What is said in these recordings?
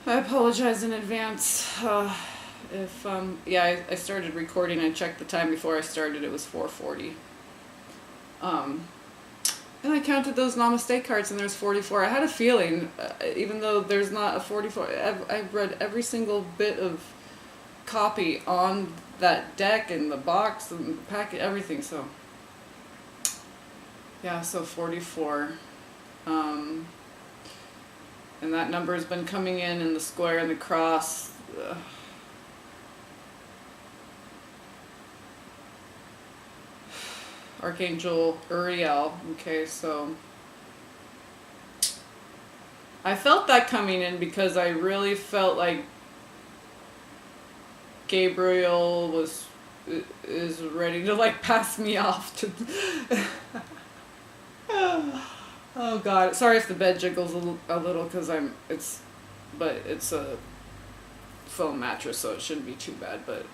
I apologize in advance. I started recording. I checked the time before I started. It was 4:40. And I counted those namaste cards, and there's 44. I had a feeling, even though there's not a 44, I've read every single bit of copy on that deck and the box and the packet, everything. So, yeah, so 44. And that number has been coming in the square and the cross. Archangel Uriel. Okay, so I felt that coming in because I really felt like Gabriel is ready to like pass me off to. Oh God! Sorry if the bed jiggles a little because it's a foam mattress, so it shouldn't be too bad. But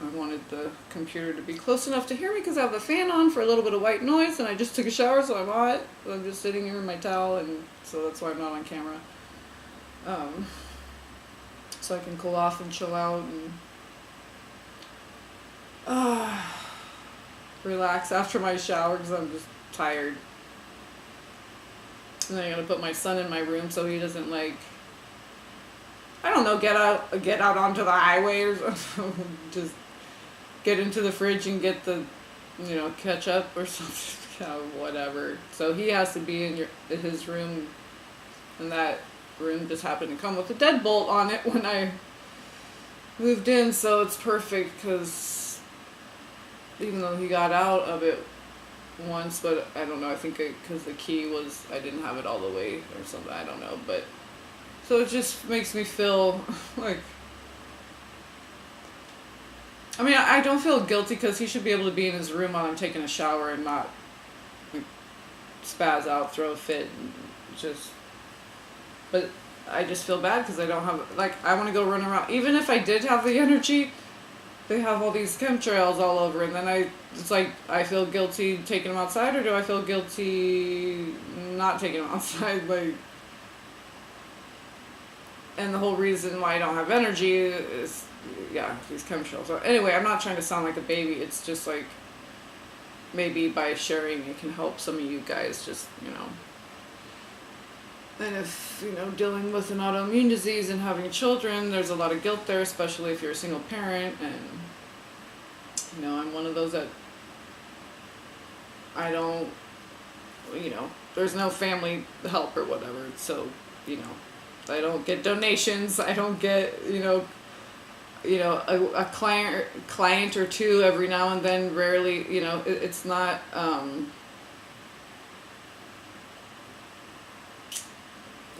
I wanted the computer to be close enough to hear me because I have the fan on for a little bit of white noise, and I just took a shower, so I'm hot. So I'm just sitting here in my towel, and so that's why I'm not on camera. So I can cool off and chill out and relax after my shower because I'm just tired. And then I gotta put my son in my room so he doesn't I don't know, get out onto the highway or something. Just get into the fridge and get the, ketchup or something, whatever. So he has to be in his room, and that room just happened to come with a deadbolt on it when I moved in, so it's perfect because even though he got out of it once, but I don't know, I think because the key I didn't have it all the way or something, I don't know, but so it just makes me feel like, I don't feel guilty because he should be able to be in his room while I'm taking a shower and not spaz out, throw a fit, and but I just feel bad because I don't have, I want to go run around, even if I did have the energy. They have all these chemtrails all over, and then I feel guilty taking them outside, or do I feel guilty not taking them outside? And the whole reason why I don't have energy is, these chemtrails. So anyway, I'm not trying to sound like a baby. It's just maybe by sharing it can help some of you guys just, And if, dealing with an autoimmune disease and having children, there's a lot of guilt there, especially if you're a single parent. And, I'm one of those that I don't, there's no family help or whatever. So, I don't get donations. I don't get, a client or two every now and then, rarely, it's not,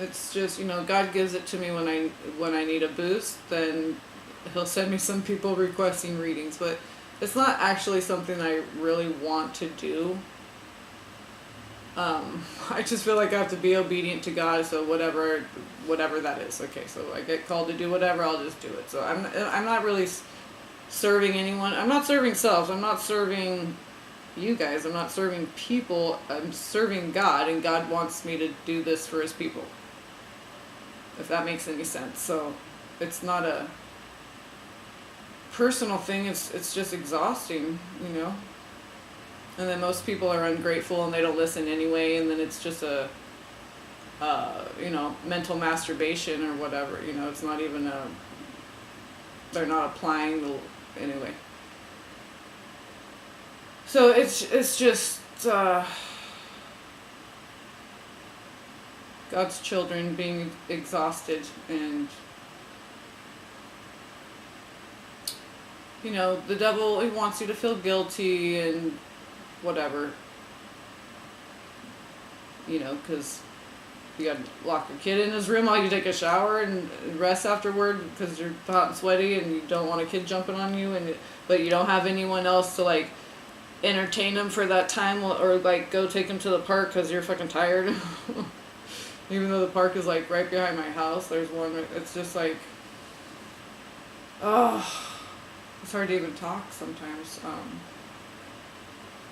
it's just, God gives it to me when I need a boost, then he'll send me some people requesting readings, but it's not actually something I really want to do. I just feel like I have to be obedient to God, so whatever that is. Okay, so I get called to do whatever, I'll just do it. So I'm not really serving anyone. I'm not serving self. I'm not serving you guys. I'm not serving people. I'm serving God, and God wants me to do this for his people. If that makes any sense. So it's not a personal thing, it's just exhausting, And then most people are ungrateful and they don't listen anyway, and then it's just a mental masturbation or whatever, it's not even they're not applying anyway. So it's just God's children being exhausted, and the devil, he wants you to feel guilty and whatever, because you gotta lock your kid in his room while you take a shower and rest afterward because you're hot and sweaty and you don't want a kid jumping on you, but you don't have anyone else to entertain them for that time, or go take them to the park because you're fucking tired. Even though the park is right behind my house, there's one. It's just it's hard to even talk sometimes.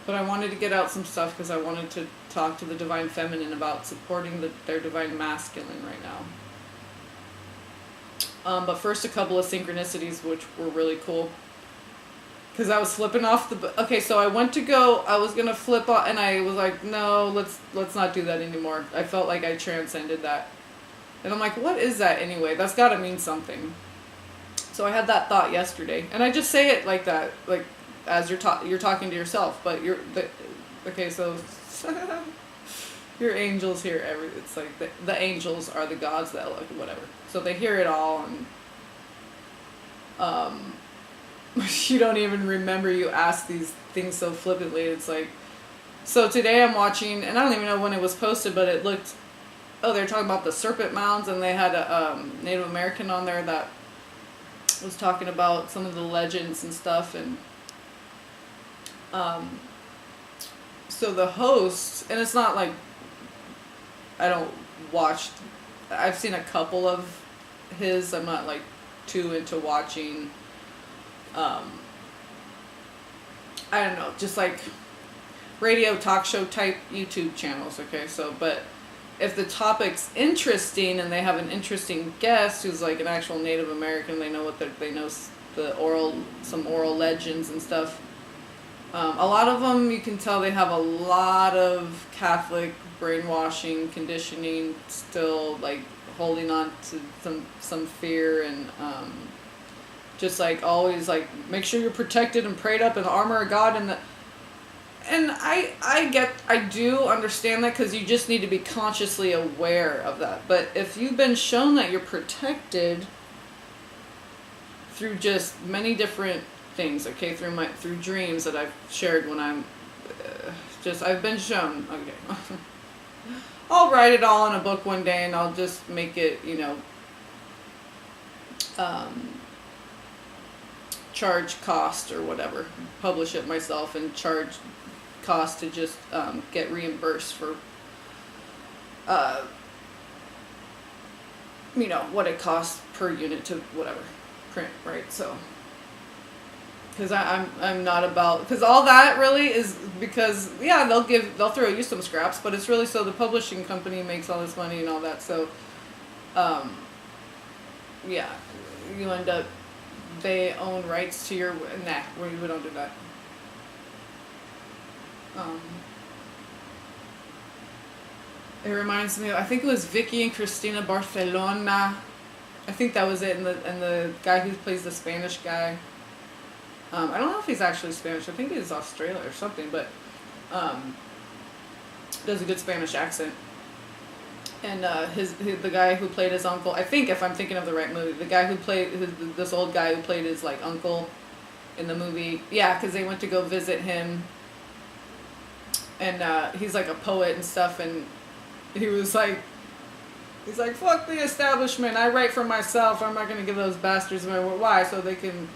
But I wanted to get out some stuff because I wanted to talk to the Divine Feminine about supporting their Divine Masculine right now. But first, a couple of synchronicities, which were really cool. Because I was flipping off the... Okay, so I went to go... I was going to flip off... And I was like, no, let's not do that anymore. I felt like I transcended that. And I'm like, what is that anyway? That's got to mean something. So I had that thought yesterday. And I just say it like that. Like, as you're talking to yourself. But okay, so... your angels hear everything. It's like the angels are the gods that... Like, whatever. So they hear it all. And... you don't even remember you asked these things so flippantly. It's like, so today I'm watching, and I don't even know when it was posted, but it looked, they're talking about the serpent mounds, and they had a Native American on there that was talking about some of the legends and stuff, and so the host, and it's not like, I don't watch, I've seen a couple of his, I'm not like too into watching I don't know, just like radio talk show type YouTube channels, okay? So, but if the topic's interesting and they have an interesting guest who's like an actual Native American, they know they know some oral legends and stuff. A lot of them, you can tell they have a lot of Catholic brainwashing, conditioning, still like holding on to some fear and just like always like make sure you're protected and prayed up in the armor of God and I do understand that, because you just need to be consciously aware of that. But if you've been shown that you're protected through just many different things, okay, through dreams that I've shared when I'm I've been shown, okay. I'll write it all in a book one day and I'll just make it, charge cost or whatever, publish it myself and charge cost to just get reimbursed for what it costs per unit to whatever print, right? So because I'm not about, because all that really is because they'll throw you some scraps, but it's really so the publishing company makes all this money and all that. So you end up, they own rights to your... we don't do that. It reminds me of, I think it was Vicky and Cristina Barcelona. I think that was it, and the guy who plays the Spanish guy. I don't know if he's actually Spanish. I think he's Australia or something, but does a good Spanish accent. And the guy who played his uncle, I think, if I'm thinking of the right movie, the guy who played, this old guy who played his, like, uncle in the movie, because they went to go visit him, and he's, like, a poet and stuff, and he's like, fuck the establishment, I write for myself, I'm not going to give those bastards my word. Why? So they can,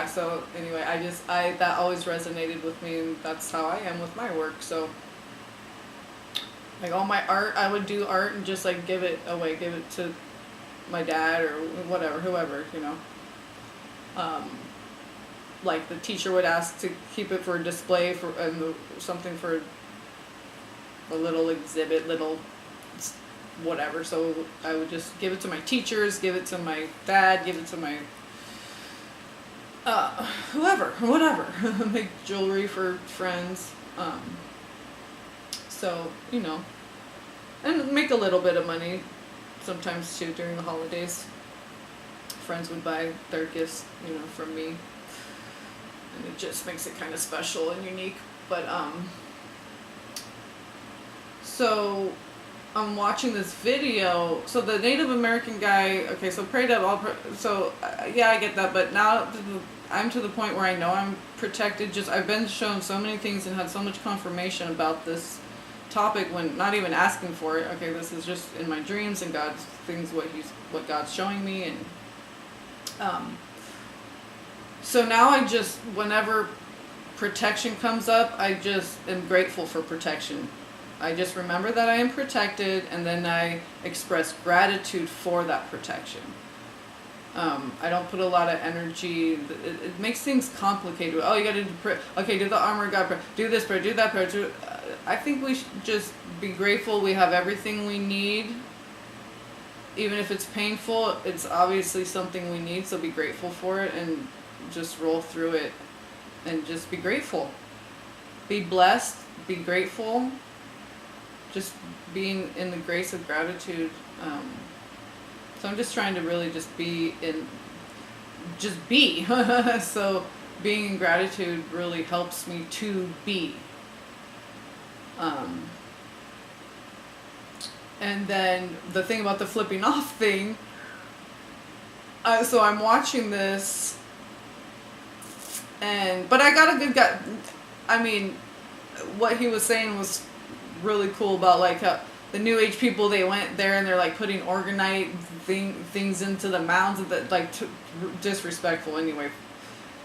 so anyway, that always resonated with me, and that's how I am with my work, so... Like all my art, I would do art and just like give it away, give it to my dad or whatever, whoever, like the teacher would ask to keep it for a display and something for a little exhibit, little whatever. So I would just give it to my teachers, give it to my dad, give it to my whatever. Make jewelry for friends. So, and make a little bit of money sometimes too during the holidays. Friends would buy their gifts, from me. And it just makes it kind of special and unique. But, so I'm watching this video. So the Native American guy, okay, so prayed up, I get that. But now I'm to the point where I know I'm protected. I've been shown so many things and had so much confirmation about this topic when not even asking for it. Okay, this is just in my dreams and God's things, what God's showing me, and so now I just, whenever protection comes up, I just am grateful for protection. I just remember that I am protected, and then I express gratitude for that protection. I don't put a lot of energy. It makes things complicated. Oh, you got to do the armor of God prayer, do this prayer, do that prayer. I think we should just be grateful we have everything we need even if it's painful, it's obviously something we need, so be grateful for it and just roll through it and just be grateful. Be blessed, be grateful, just being in the grace of gratitude. So I'm just trying to really just be. So being in gratitude really helps me to be. And then the thing about the flipping off thing, so I'm watching this, but I got a good guy. I mean, what he was saying was really cool about like how the New Age people, they went there and they're like putting organite things into the mounds that like disrespectful anyway.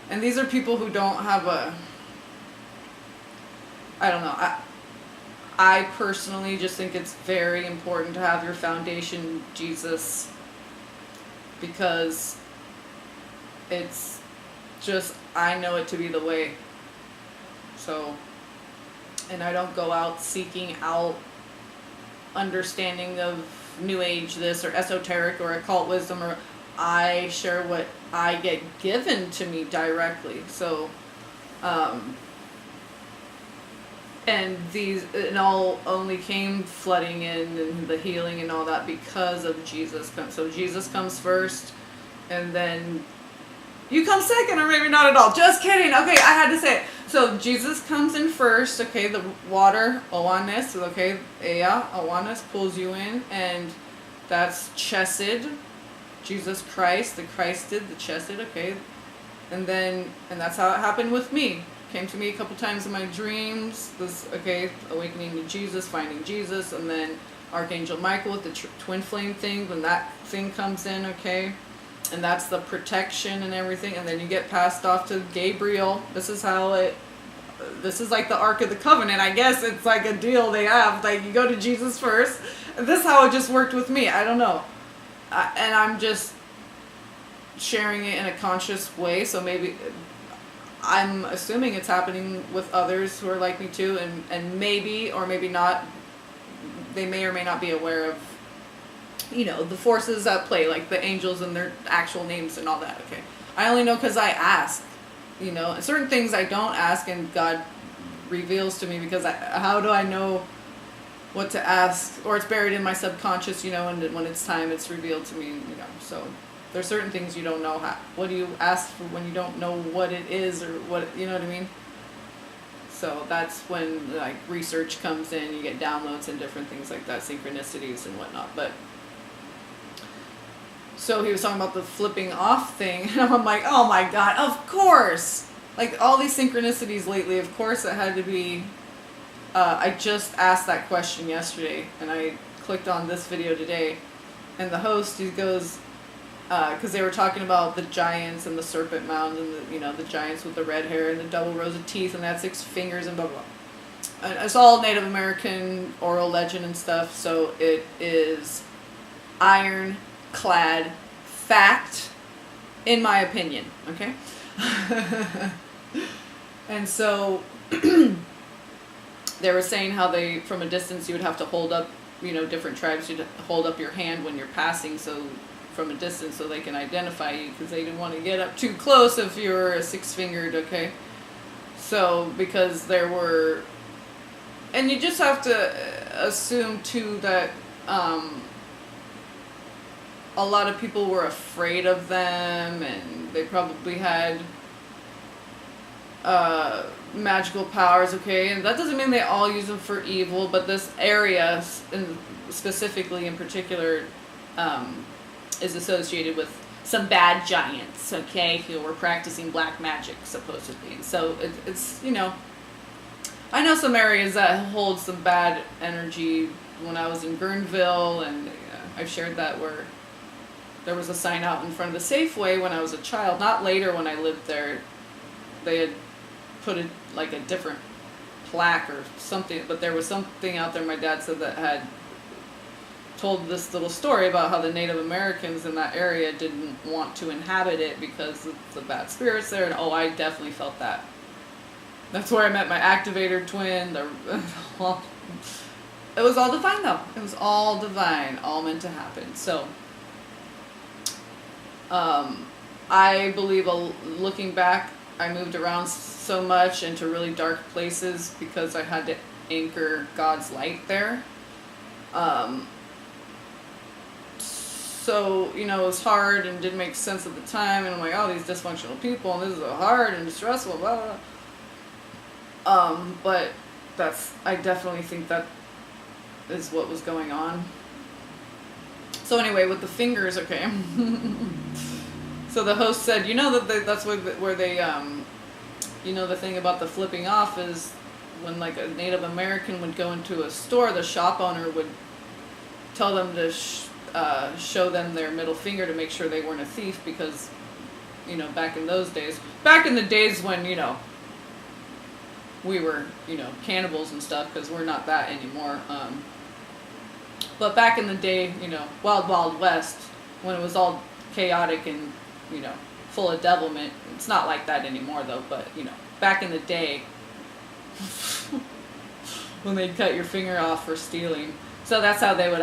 And these are people who don't have I don't know. I personally just think it's very important to have your foundation Jesus, because it's just, I know it to be the way. So, and I don't go out seeking out understanding of New Age this or esoteric or occult wisdom, or I share what I get given to me directly. So, and it all only came flooding in, and the healing and all that, because of Jesus. So Jesus comes first, and then you come second, or maybe not at all. Just kidding. Okay, I had to say it. So Jesus comes in first. Okay, the water, awareness. Okay, awareness pulls you in, and that's chesed. Jesus Christ, the Christed, the chesed. Okay, and that's how it happened with me. Came to me a couple times in my dreams. This, awakening to Jesus, finding Jesus, and then Archangel Michael with the twin flame thing. When that thing comes in, okay, and that's the protection and everything. And then you get passed off to Gabriel. This is like the Ark of the Covenant. I guess it's like a deal they have. Like, you go to Jesus first. This is how it just worked with me. I don't know, and I'm just sharing it in a conscious way. So maybe, I'm assuming it's happening with others who are like me too, and maybe or maybe not, they may or may not be aware of, the forces at play, like the angels and their actual names and all that. Okay, I only know because I ask, certain things I don't ask, and God reveals to me, because how do I know what to ask? Or it's buried in my subconscious, and when it's time, it's revealed to me, so. There's certain things you don't know. What do you ask for when you don't know what it is, or what, you know what I mean? So that's when like research comes in, you get downloads and different things like that, synchronicities and whatnot. But so he was talking about the flipping off thing, and I'm like, oh my God, of course! Like all these synchronicities lately, of course it had to be, I just asked that question yesterday, and I clicked on this video today, and the host, he goes, because they were talking about the giants and the serpent mound, and the giants with the red hair and the double rows of teeth, and they had 6 fingers and blah blah blah. And it's all Native American oral legend and stuff. So it is ironclad fact, in my opinion. Okay, and so they were saying how they, from a distance, you would have to hold up, different tribes, you'd hold up your hand when you're passing, so from a distance, so they can identify you, because they didn't want to get up too close if you're a 6-fingered, okay? So, because there were, and you just have to assume too that a lot of people were afraid of them, and they probably had magical powers, okay? And that doesn't mean they all use them for evil, but this area, specifically in particular, is associated with some bad giants, okay, who were practicing black magic, supposedly. So it's I know some areas that hold some bad energy. When I was in Guerneville, and I've shared that, where there was a sign out in front of the Safeway when I was a child, not later when I lived there. They had put a different plaque or something, but there was something out there, my dad said, that had told this little story about how the Native Americans in that area didn't want to inhabit it because of the bad spirits there, and I definitely felt that. That's where I met my activator twin, it was all divine though. It was all divine, all meant to happen. So, I believe, looking back, I moved around so much into really dark places because I had to anchor God's light there. So, you know, it was hard and didn't make sense at the time, and I'm like, oh, these dysfunctional people, and this is so hard and stressful, blah, blah, blah. But I definitely think that is what was going on. So anyway, with the fingers, okay. So the host said, you know, that's where they, you know, the thing about the flipping off is when like a Native American would go into a store, the shop owner would tell them to show them their middle finger to make sure they weren't a thief, because, you know, back in the days when, you know, we were, you know, cannibals and stuff, because we're not that anymore. But back in the day, you know, Wild Wild West, when it was all chaotic and, you know, full of devilment. It's not like that anymore though, but, you know, back in the day, when they'd cut your finger off for stealing. So that's how they would,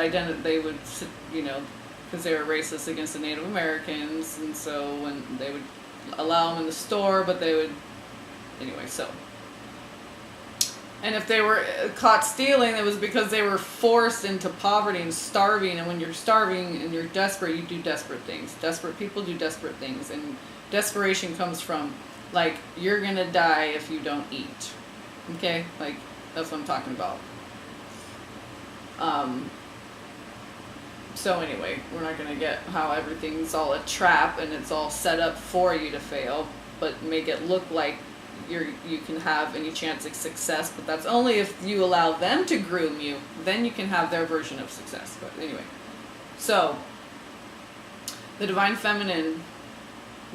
you know, because they were racist against the Native Americans, and so when they would allow them in the store, but they would, anyway, so. And if they were caught stealing, it was because they were forced into poverty and starving, and when you're starving and you're desperate, you do desperate things. Desperate people do desperate things, and desperation comes from, like, you're gonna die if you don't eat. Okay? Like, that's what I'm talking about. So anyway, we're not going to get how everything's all a trap and it's all set up for you to fail, but make it look like you can have any chance of success, but that's only if you allow them to groom you. Then you can have their version of success. But anyway, so the Divine Feminine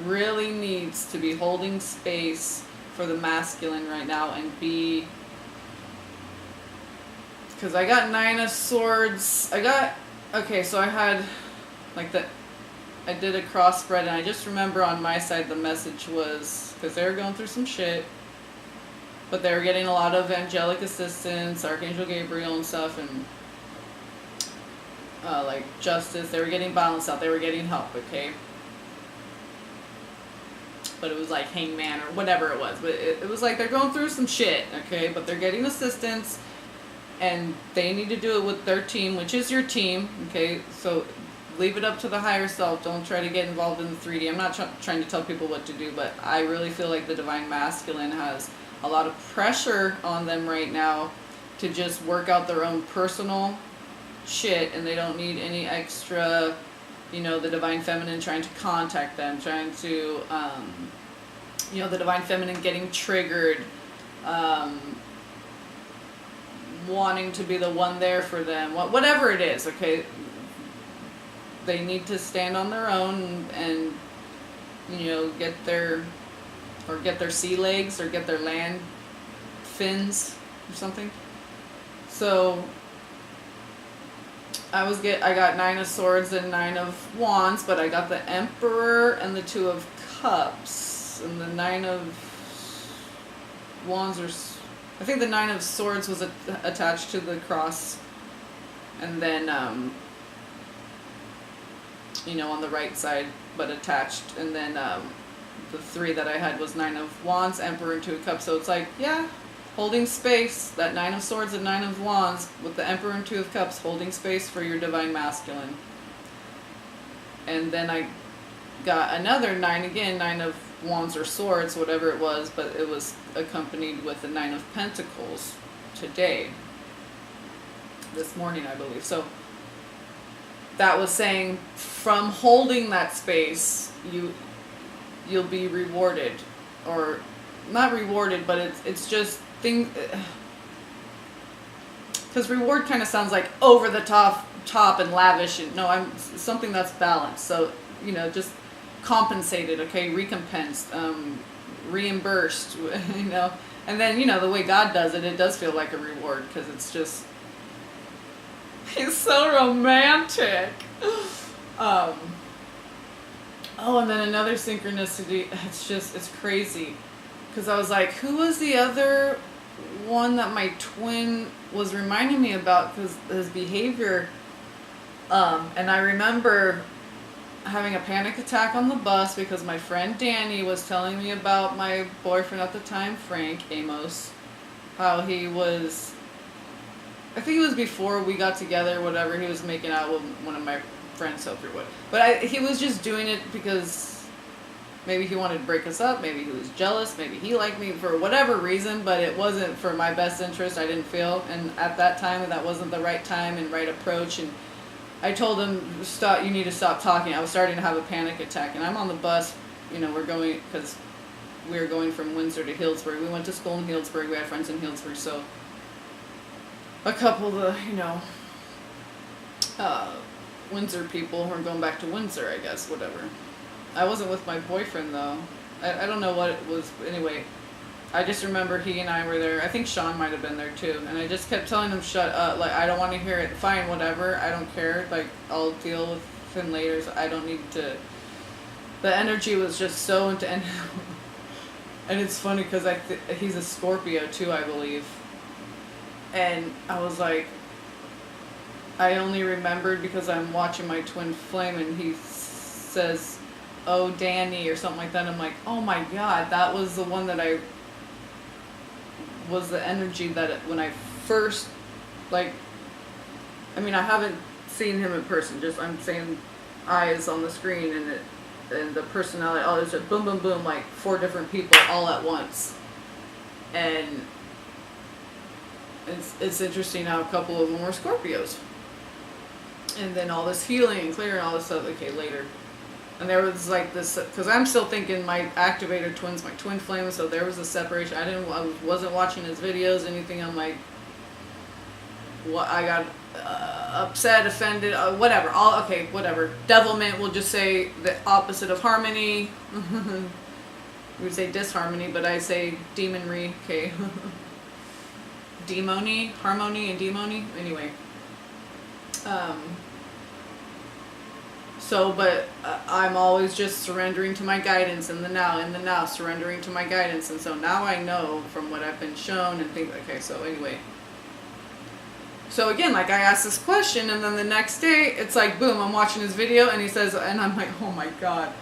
really needs to be holding space for the masculine right now and be... Because I got 9 of Swords. Okay, so I had, like, I did a cross spread, and I just remember on my side the message was, because they were going through some shit, but they were getting a lot of angelic assistance, Archangel Gabriel and stuff, and, like, justice. They were getting balanced out. They were getting help, okay? But it was like Hangman or whatever it was. But it was like they're going through some shit, okay? But they're getting assistance. And they need to do it with their team, which is your team, okay? So leave it up to the higher self. Don't try to get involved in the 3D. I'm not trying to tell people what to do, but I really feel like the Divine Masculine has a lot of pressure on them right now to just work out their own personal shit, and they don't need any extra, you know, the Divine Feminine trying to contact them, trying to, you know, the Divine Feminine getting triggered, wanting to be the one there for them, whatever it is, okay? They need to stand on their own and, you know, get their sea legs or get their land fins or something. So I got 9 of Swords and 9 of Wands, but I got the Emperor and the 2 of Cups, and the 9 of Wands are... I think the 9 of Swords was attached to the cross, and then, you know, on the right side, but attached, and then the 3 that I had was 9 of Wands, Emperor, and 2 of Cups, so it's like, yeah, holding space, that 9 of Swords and 9 of Wands, with the Emperor and 2 of Cups, holding space for your Divine Masculine. And then I got another 9 again, 9 of Wands or Swords, whatever it was, but it was accompanied with the 9 of Pentacles today, this morning, I believe. So that was saying, from holding that space, you'll be rewarded, or not rewarded, but it's just things. Because reward kind of sounds like over the top and lavish, and no, I'm something that's balanced. So, you know, just compensated, okay, recompensed, reimbursed, you know, and then, you know, the way God does it, it does feel like a reward, because it's just, he's so romantic. Oh, and then another synchronicity, it's crazy, because I was like, who was the other one that my twin was reminding me about because his behavior. And I remember having a panic attack on the bus because my friend Danny was telling me about my boyfriend at the time, Frank Amos, how he was, I think it was before we got together, whatever, he was making out with one of my friends, so what. But he was just doing it because maybe he wanted to break us up, maybe he was jealous, maybe he liked me for whatever reason, but it wasn't for my best interest, I didn't feel, and at that time, that wasn't the right time and right approach, and I told him, stop, you need to stop talking. I was starting to have a panic attack, and I'm on the bus, we're going, because we were going from Windsor to Healdsburg. We went to school in Healdsburg, we had friends in Healdsburg, so a couple of Windsor people were going back to Windsor, I guess, whatever. I wasn't with my boyfriend, though. I don't know what it was, anyway. I just remember he and I were there. I think Sean might have been there too. And I just kept telling him, shut up. Like, I don't want to hear it. Fine, whatever. I don't care. Like, I'll deal with him later. So I don't need to. The energy was just so intense. And it's funny because he's a Scorpio too, I believe. And I was like, I only remembered because I'm watching my twin flame and he says, oh, Danny, or something like that. And I'm like, oh my God, that was the one that was the energy that when I first, I haven't seen him in person, just I'm saying eyes on the screen and the personality, it's just boom, boom, boom, like 4 different people all at once. And it's interesting how a couple of them were Scorpios. And then all this healing and clearing, all this stuff, okay, later. And there was like this, because I'm still thinking my activator twins, my twin flame, so there was a separation. I wasn't watching his videos, anything. I'm like, what? I got upset, offended, whatever. Whatever. Devilment, we'll just say the opposite of harmony. We would say disharmony, but I say demonry. Okay. Demony, harmony, and demony. Anyway. But I'm always just surrendering to my guidance in the now, surrendering to my guidance. And so now I know from what I've been shown and things. Okay, so anyway. So again, like I asked this question and then the next day, it's like, boom, I'm watching his video and he says, and I'm like, oh my God,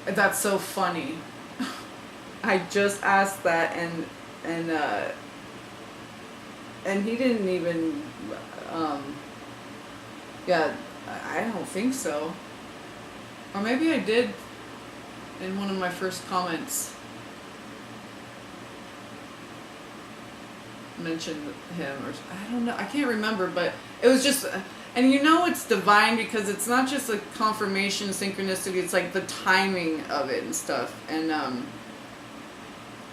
that's so funny. I just asked that and he didn't even, I don't think so. Or maybe I did in one of my first comments mention him, or I don't know, I can't remember, but it was just, and it's divine because it's not just a confirmation, synchronicity, it's like the timing of it and stuff. And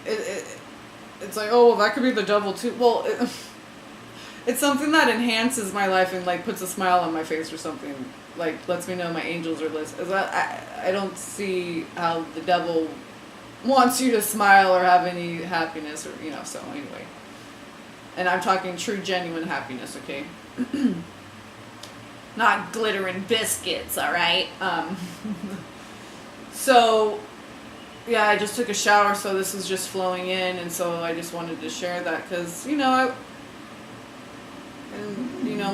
it's like, oh, well, that could be the devil too. Well, it's something that enhances my life and like puts a smile on my face or something, like lets me know my angels are listening. I don't see how the devil wants you to smile or have any happiness or so anyway. And I'm talking true genuine happiness, okay? Not glitter and biscuits, all right? So yeah, I just took a shower, so this is just flowing in, and so I just wanted to share that because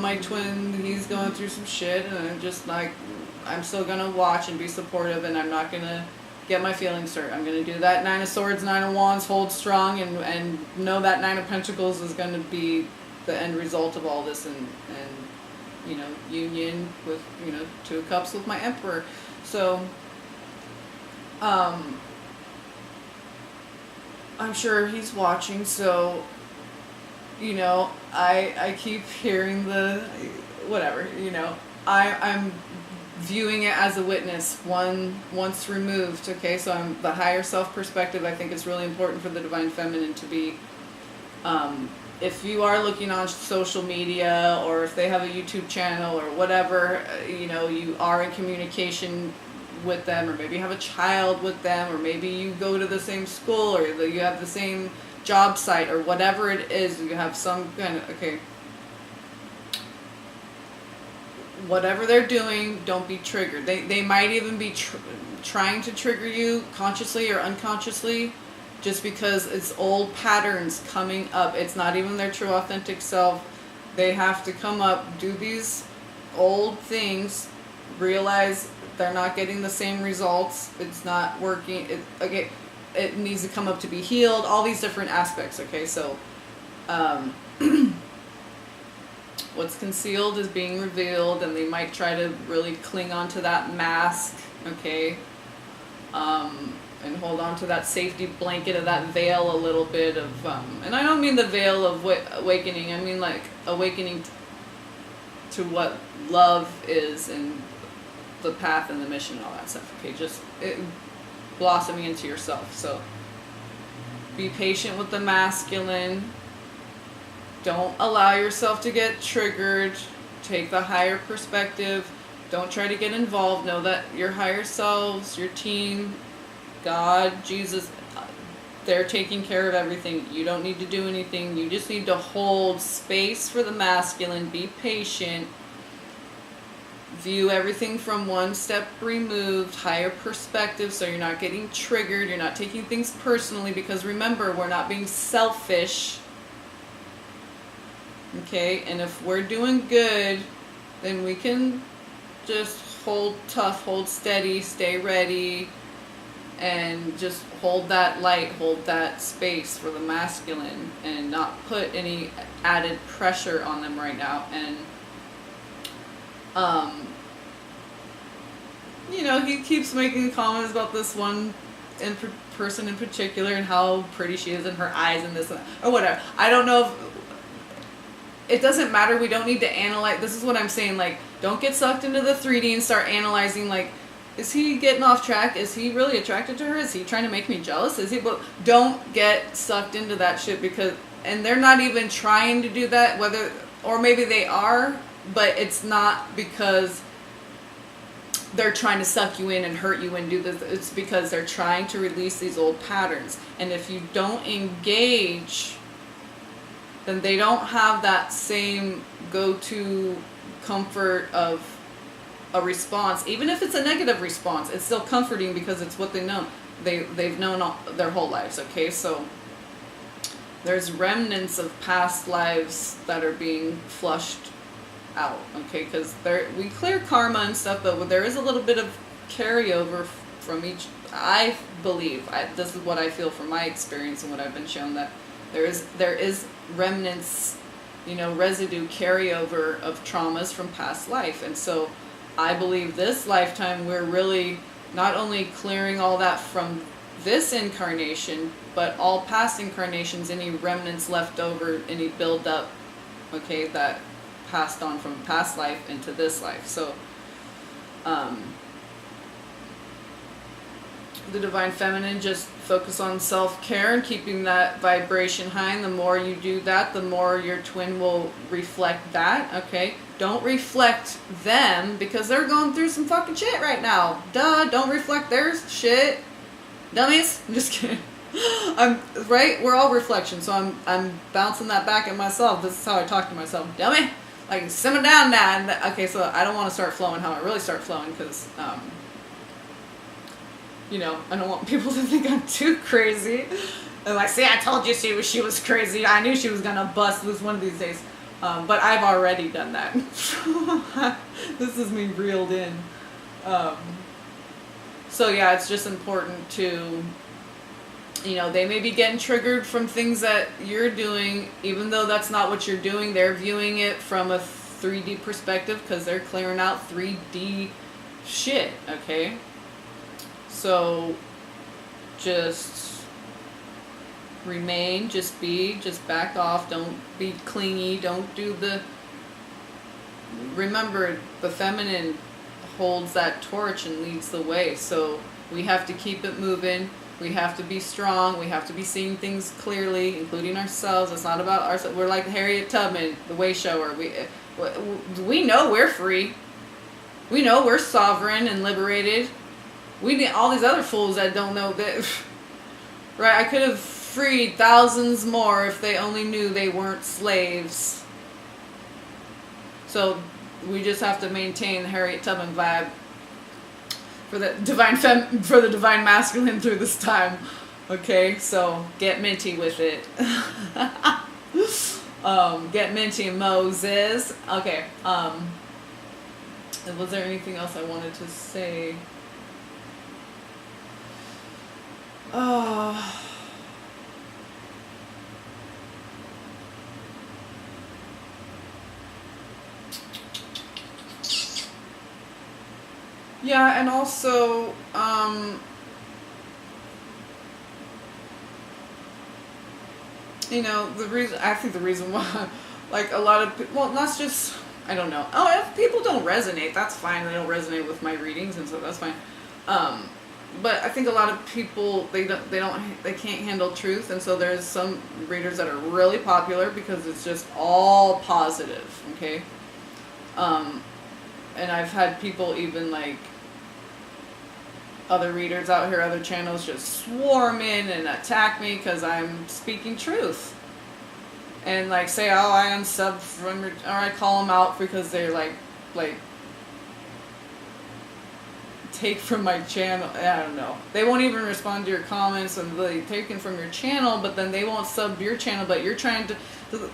my twin, he's going through some shit, and I'm just like, I'm still gonna watch and be supportive, and I'm not gonna get my feelings hurt. I'm gonna do that 9 of Swords, 9 of Wands, hold strong, and know that 9 of Pentacles is gonna be the end result of all this, and union with 2 of Cups with my Emperor. So I'm sure he's watching, so I keep hearing the whatever, I'm viewing it as a witness once removed, okay? So I'm the higher self perspective. I think it's really important for the Divine Feminine to be, if you are looking on social media, or if they have a YouTube channel or whatever, you are in communication with them, or maybe you have a child with them, or maybe you go to the same school, or you have the same job site, or whatever it is, you have some kind of, okay, whatever they're doing, don't be triggered. They might even be trying to trigger you consciously or unconsciously, just because it's old patterns coming up. It's not even their true authentic self. They have to come up, do these old things, realize they're not getting the same results. It's not working. It needs to come up to be healed. All these different aspects. Okay, so what's concealed is being revealed, and they might try to really cling on to that mask. Okay. And hold on to that safety blanket of that veil a little bit of, and I don't mean the veil of awakening, I mean like awakening to what love is and the path and the mission and all that stuff, okay, just blossoming into yourself. So be patient with the masculine, don't allow yourself to get triggered, take the higher perspective, don't try to get involved, know that your higher selves, your team, God, Jesus, they're taking care of everything. You don't need to do anything. You just need to hold space for the masculine. Be patient. View everything from one step removed, higher perspective, so you're not getting triggered. You're not taking things personally, because remember, we're not being selfish. Okay? And if we're doing good, then we can just hold tough, hold steady, stay ready, and just hold that light, hold that space for the masculine, and not put any added pressure on them right now. And he keeps making comments about this one person in particular and how pretty she is in her eyes and this or whatever. I don't know if it doesn't matter. We don't need to analyze. This is what I'm saying. Like, don't get sucked into the 3D and start analyzing, like, is he getting off track? Is he really attracted to her? Is he trying to make me jealous? Is he? Well, don't get sucked into that shit, and they're not even trying to do that, or maybe they are, but it's not because they're trying to suck you in and hurt you and do this. It's because they're trying to release these old patterns. And if you don't engage, then they don't have that same go-to comfort of a response. Even if it's a negative response, it's still comforting because it's what they know. They've known their whole lives. Okay, so there's remnants of past lives that are being flushed out. Okay, because we clear karma and stuff, but there is a little bit of carryover from each. I believe this is what I feel from my experience and what I've been shown, that there is remnants, residue carryover of traumas from past life. And so I believe this lifetime we're really not only clearing all that from this incarnation, but all past incarnations, any remnants left over, any build-up, okay, that passed on from past life into this life. So the Divine Feminine, just focus on self-care and keeping that vibration high. And the more you do that, the more your twin will reflect that, okay? Don't reflect them because they're going through some fucking shit right now. Duh, don't reflect their shit. Dummies. I'm just kidding. Right? We're all reflections, so I'm bouncing that back at myself. This is how I talk to myself. Dummy. Like, simmer down now. And okay, so I don't want to start flowing how I really start flowing because, I don't want people to think I'm too crazy. And like, see, I told you she was crazy. I knew she was going to bust loose one of these days. But I've already done that. This is me reeled in. So yeah, it's just important to, they may be getting triggered from things that you're doing, even though that's not what you're doing. They're viewing it from a 3D perspective because they're clearing out 3D shit, okay? So just remain, just back off, don't be clingy, don't do remember, the feminine holds that torch and leads the way, so we have to keep it moving, we have to be strong, we have to be seeing things clearly, including ourselves. It's not about ourselves. We're like Harriet Tubman, the way shower. We know we're free, we know we're sovereign and liberated. We need all these other fools that don't know that, right? I could have freed thousands more if they only knew they weren't slaves. So we just have to maintain the Harriet Tubman vibe for the divine masculine through this time. Okay, so get minty with it. Get minty, Moses. Okay. Was there anything else I wanted to say? Uh, yeah, and also, I think the reason why, like, a lot of, well, that's just, I don't know. Oh, if people don't resonate, that's fine. They don't resonate with my readings, and so that's fine. But I think a lot of people, they can't handle truth, and so there's some readers that are really popular because it's just all positive, okay? And I've had people, even like other readers out here, other channels, just swarm in and attack me because I'm speaking truth. And like say, oh, I unsub from your, or I call them out because they're like take from my channel. I don't know. They won't even respond to your comments and they taken from your channel, but then they won't sub your channel. But you're trying to.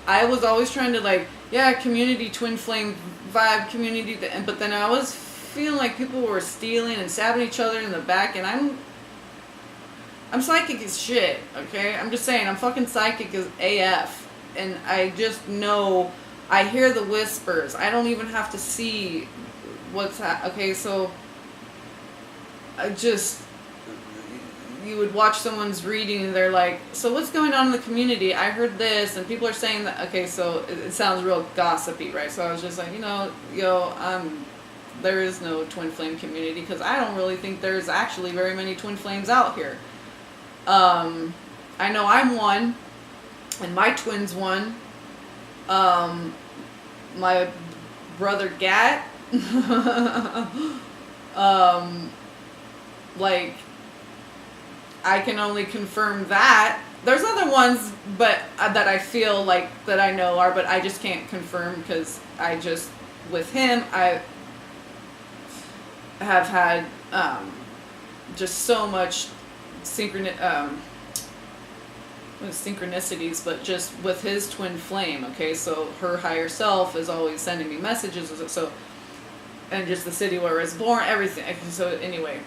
I was always trying to like, yeah, community twin flame vibe, community, but then I was feeling like people were stealing and stabbing each other in the back, and I'm psychic as shit. Okay, I'm just saying, I'm fucking psychic as AF, and I just know. I hear the whispers. I don't even have to see what's okay, so. You would watch someone's reading and they're like, so what's going on in the community? I heard this and people are saying that, okay, so it sounds real gossipy, right? So I was just like, there is no twin flame community because I don't really think there's actually very many twin flames out here. I know I'm one and my twin's one. My brother Gat, like, I can only confirm that. There's other ones, but that I feel like that I know are, but I just can't confirm because I just, with him, I have had just so much synchronicities, but just with his twin flame. Okay, so her higher self is always sending me messages. So, and just the city where I was born, everything. So anyway.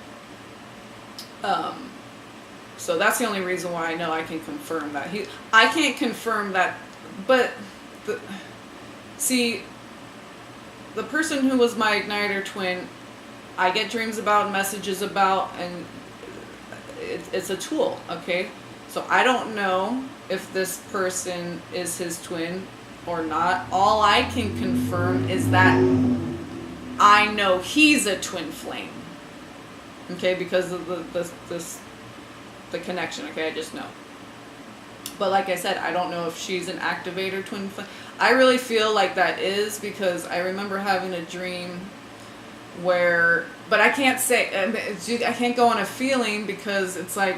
So that's the only reason why I know I can confirm that. I can't confirm that, but see, the person who was my igniter twin, I get dreams about, messages about, and it's a tool, okay? So I don't know if this person is his twin or not. All I can confirm is that I know he's a twin flame. Okay, because of the connection, okay, I just know. But like I said, I don't know if she's an activator twin flame. I really feel like that is, because I remember having a dream where, but I can't say, I can't go on a feeling because it's like,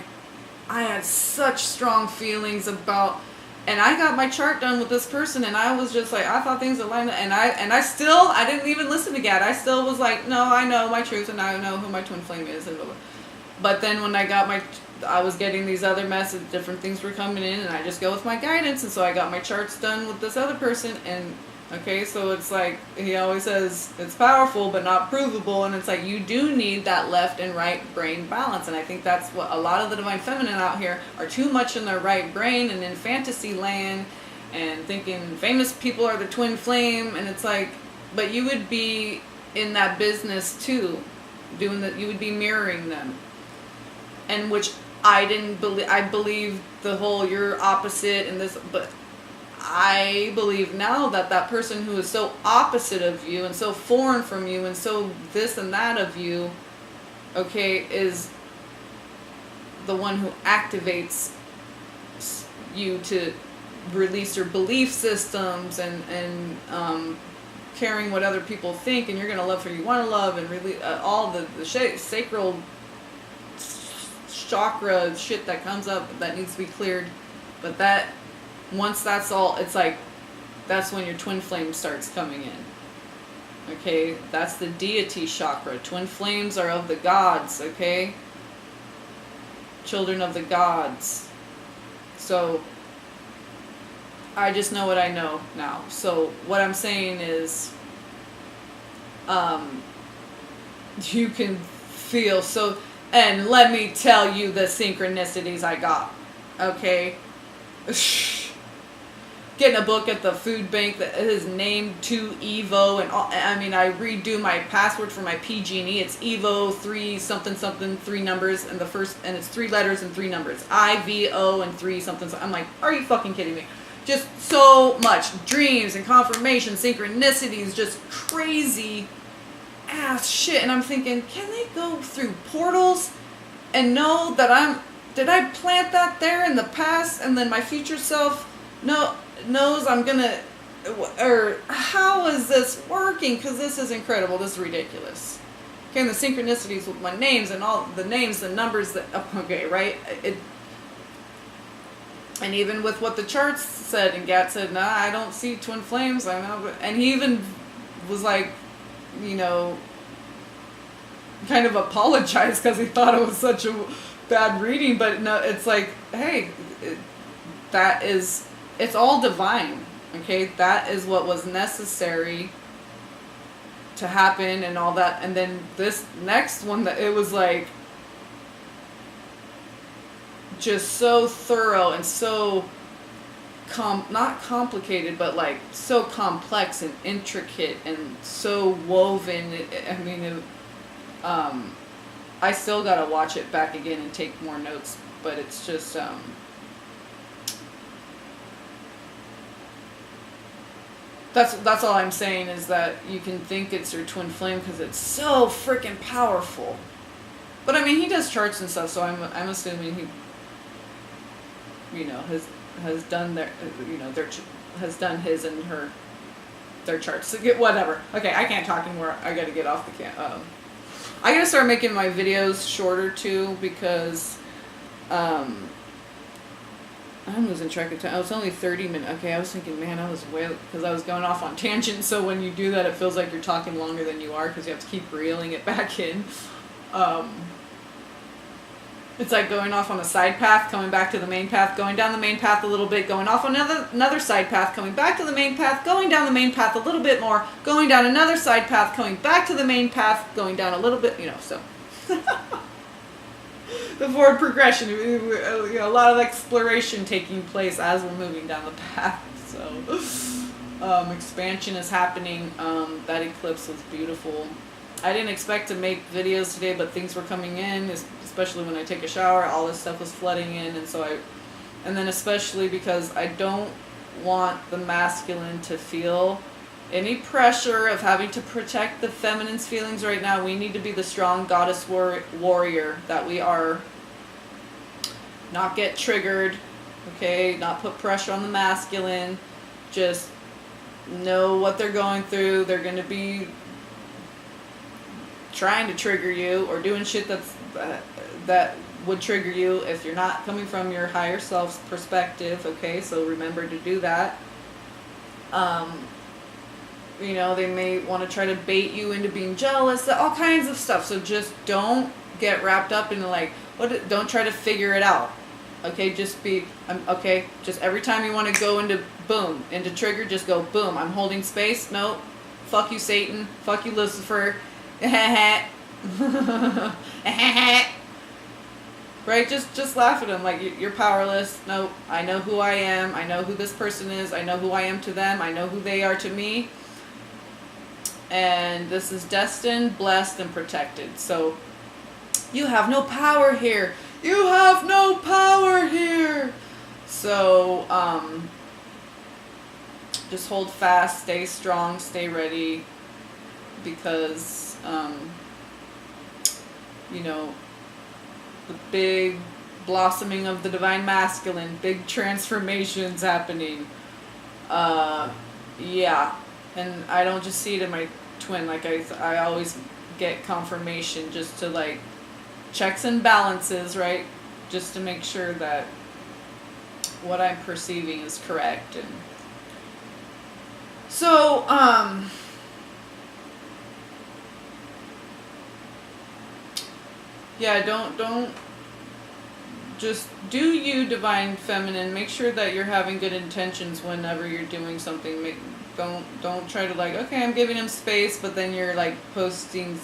I had such strong feelings about, and I got my chart done with this person, and I was just like, I thought things aligned, and I didn't even listen to Gad. I still was like, no, I know my truth, and I know who my twin flame is, and blah, blah. But then when I was getting these other messages, different things were coming in, and I just go with my guidance, and so I got my charts done with this other person, and okay, so it's like, he always says, it's powerful, but not provable, and it's like, you do need that left and right brain balance, and I think that's what a lot of the Divine Feminine out here are too much in their right brain and in fantasy land, and thinking famous people are the twin flame, and it's like, but you would be in that business too, doing that, you would be mirroring them, and which I didn't believe, I believed the whole, you're opposite, and this, but I believe now that that person who is so opposite of you and so foreign from you and so this and that of you, okay, is the one who activates you to release your belief systems and caring what other people think, and you're going to love who you want to love, and really all the sacral chakra shit that comes up that needs to be cleared. But that, once that's all, it's like, that's when your twin flame starts coming in. Okay, that's the deity chakra. Twin flames are of the gods, okay? children of the gods. So I just know what I know now. So what I'm saying is, you can feel so, and let me tell you the synchronicities I got. Okay. Getting a book at the food bank that is named to Evo, and all, I mean, I redo my password for my PG&E. It's Evo 3 something something 3 numbers, and it's 3 letters and 3 numbers. IVO and 3 something. I'm like, are you fucking kidding me? Just so much dreams and confirmation, synchronicities, just crazy ass shit. And I'm thinking, can they go through portals and know that did I plant that there in the past, and then my future self knows I'm gonna, or how is this working? Because this is incredible. This is ridiculous. Okay, and the synchronicities with my names and all the names, the numbers, okay, right? And even with what the charts said, and Gat said, nah, I don't see twin flames. I know, and he even was like, kind of apologized because he thought it was such a bad reading. But no, it's like, hey, it's all divine. Okay, that is what was necessary to happen and all that. And then this next one, that it was like just so thorough and so not complicated, but like so complex and intricate and so woven. I mean, I still gotta watch it back again and take more notes, but it's just that's all I'm saying, is that you can think it's your twin flame because it's so freaking powerful. But I mean, he does charts and stuff, so I'm assuming he, has done has done his and their charts. So whatever. Okay, I can't talk anymore. I gotta get off the I gotta start making my videos shorter too, because I'm losing track of time. I was only 30 minutes. Okay, I was thinking, man, I was because I was going off on tangents. So when you do that, it feels like you're talking longer than you are, because you have to keep reeling it back in. It's like going off on a side path, coming back to the main path, going down the main path a little bit, going off on another side path, coming back to the main path, going down the main path a little bit more, going down another side path, coming back to the main path, going down a little bit, so. The forward progression, a lot of exploration taking place as we're moving down the path. So, expansion is happening. That eclipse was beautiful. I didn't expect to make videos today, but things were coming in, especially when I take a shower. All this stuff was flooding in, and then especially because I don't want the masculine to feel any pressure of having to protect the feminine's feelings right now. We need to be the strong goddess warrior that we are. Not get triggered, okay? Not put pressure on the masculine. Just know what they're going through. They're going to be trying to trigger you or doing shit that would trigger you if you're not coming from your higher self's perspective, okay? So remember to do that. They may want to try to bait you into being jealous, all kinds of stuff. So just don't get wrapped up in don't try to figure it out. Okay, just just every time you want to go into trigger, just go boom. I'm holding space. No, fuck you, Satan. Fuck you, Lucifer. Right? Just laugh at them like you're powerless. No, I know who I am. I know who this person is. I know who I am to them. I know who they are to me. And this is destined, blessed, and protected. So you have no power here. You have no power here. So just hold fast, stay strong, stay ready, because the big blossoming of the divine masculine, big transformations happening. Yeah. And I don't just see it in my twin. Like I always get confirmation just to checks and balances, right? Just to make sure that what I'm perceiving is correct. And so, yeah, don't just do you, divine feminine. Make sure that you're having good intentions whenever you're doing something. Don't try to like, okay, I'm giving him space, but then you're like posting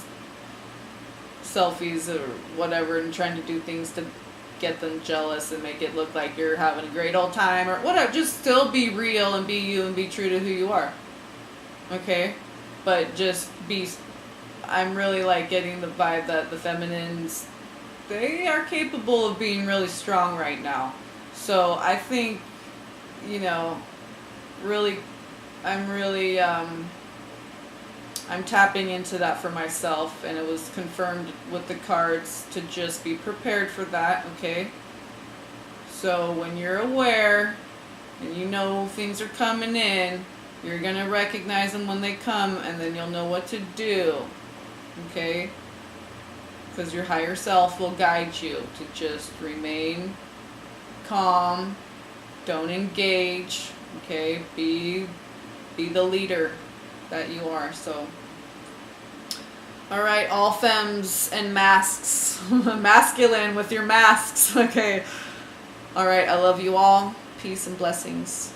selfies or whatever and trying to do things to get them jealous and make it look like you're having a great old time or whatever. Just still be real and be you and be true to who you are. Okay? But just be... I'm really like getting the vibe that the feminines, they are capable of being really strong right now. So I think, you know, really, I'm tapping into that for myself, and it was confirmed with the cards to just be prepared for that, okay? So when you're aware and you know things are coming in, you're going to recognize them when they come, and then you'll know what to do, okay? Because your higher self will guide you to just remain calm, don't engage, okay? Be the leader that you are. So, all right, all femmes and masks, masculine with your masks. Okay, all right, I love you all. Peace and blessings.